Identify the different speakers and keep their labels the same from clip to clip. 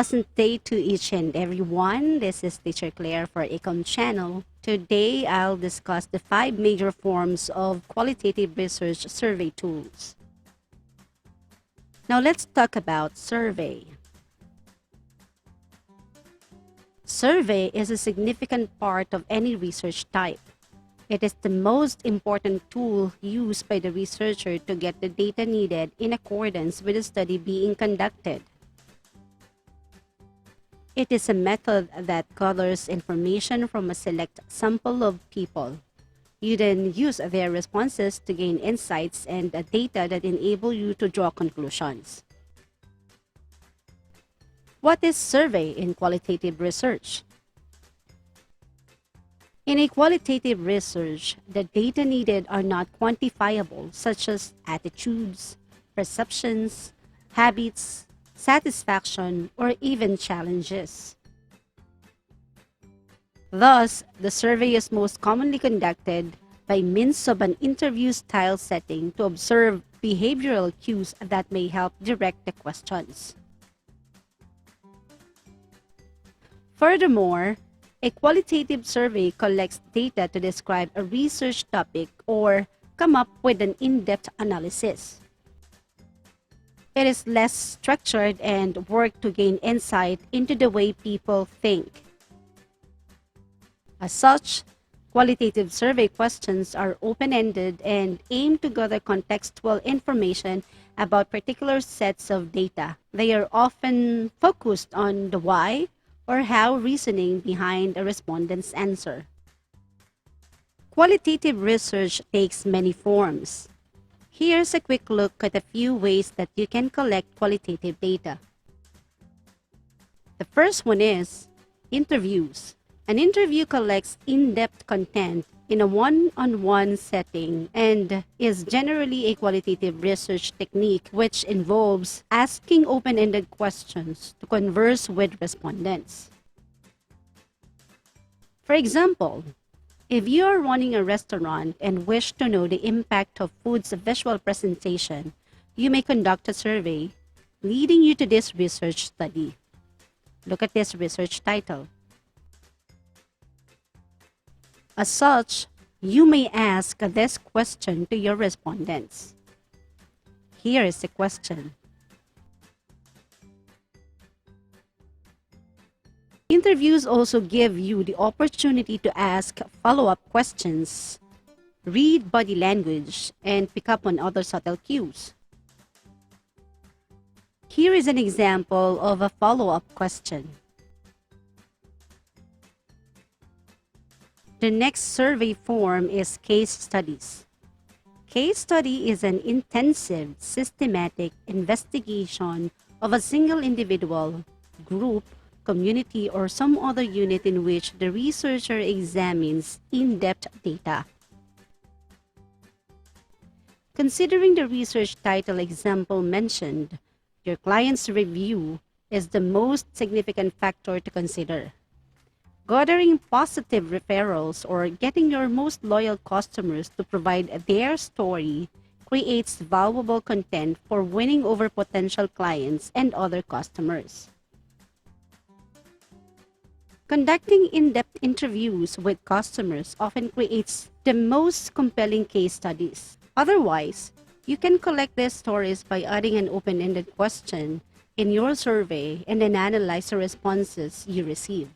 Speaker 1: pleasant day to each and everyone. This is Teacher Claire for Econ Channel. Today, I'll discuss the 5 major forms of qualitative research survey tools. Now, let's talk about survey. Survey is a significant part of any research type. It is the most important tool used by the researcher to get the data needed in accordance with the study being conducted. It is a method that gathers information from a select sample of people. You then use their responses to gain insights and data that enable you to draw conclusions. What is survey in qualitative research? In a qualitative research, the data needed are not quantifiable, such as attitudes, perceptions, habits, satisfaction, or even challenges. Thus, the survey is most commonly conducted by means of an interview-style setting to observe behavioral cues that may help direct the questions. Furthermore, a qualitative survey collects data to describe a research topic or come up with an in-depth analysis. It is less structured and work to gain insight into the way people think. As such, qualitative survey questions are open-ended and aim to gather contextual information about particular sets of data. They are often focused on the why or how reasoning behind a respondent's answer. Qualitative research takes many forms. Here's a quick look at a few ways that you can collect qualitative data. The first one is interviews. An interview collects in-depth content in a one-on-one setting and is generally a qualitative research technique which involves asking open-ended questions to converse with respondents. For example, if you are running a restaurant and wish to know the impact of food's visual presentation, you may conduct a survey leading you to this research study. Look at this research title. As such, you may ask this question to your respondents. Here is the question. Interviews also give you the opportunity to ask follow-up questions, read body language, and pick up on other subtle cues. Here is an example of a follow-up question. The next survey form is case studies. Case study is an intensive, systematic investigation of a single individual, group, community, or some other unit in which the researcher examines in-depth data. Considering the research title example mentioned, your client's review is the most significant factor to consider. Gathering positive referrals or getting your most loyal customers to provide their story creates valuable content for winning over potential clients and other customers. Conducting in-depth interviews with customers often creates the most compelling case studies. Otherwise, you can collect these stories by adding an open-ended question in your survey and then analyze the responses you receive.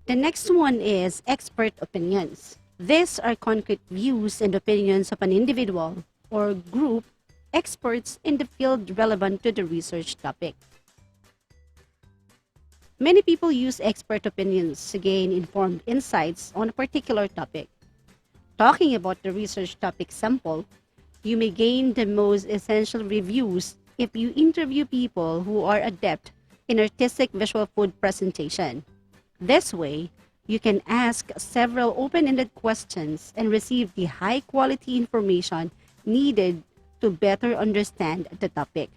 Speaker 1: The next one is expert opinions. These are concrete views and opinions of an individual or group experts in the field relevant to the research topic. Many people use expert opinions to gain informed insights on a particular topic. Talking about the research topic sample, you may gain the most essential reviews if you interview people who are adept in artistic visual food presentation. This way, you can ask several open-ended questions and receive the high-quality information needed to better understand the topic.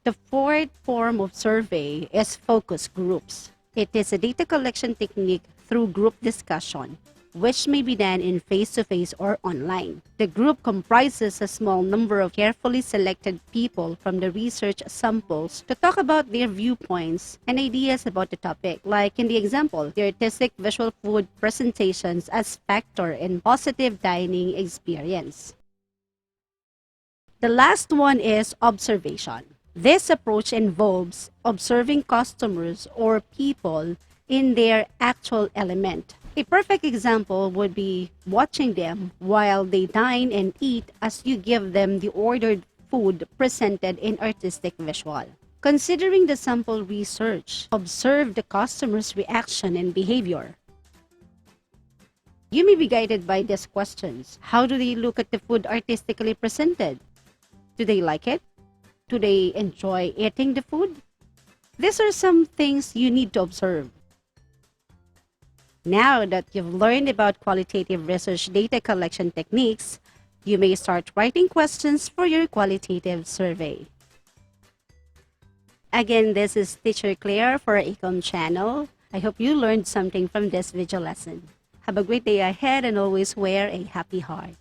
Speaker 1: The fourth form of survey is focus groups. It is a data collection technique through group discussion. which may be done in face-to-face or online. The group comprises a small number of carefully selected people from the research samples to talk about their viewpoints and ideas about the topic, like in the example, the artistic visual food presentations as factor in positive dining experience. The last one is observation. This approach involves observing customers or people in their actual element. A perfect example would be watching them while they dine and eat as you give them the ordered food presented in artistic visual. Considering the sample research, observe the customer's reaction and behavior. You may be guided by these questions. How do they look at the food artistically presented? Do they like it? Do they enjoy eating the food? These are some things you need to observe. Now that you've learned about qualitative research data collection techniques, you may start writing questions for your qualitative survey. Again, this is Teacher Claire for Ecom channel. I hope you learned something from this video lesson. Have a great day ahead and always wear a happy heart.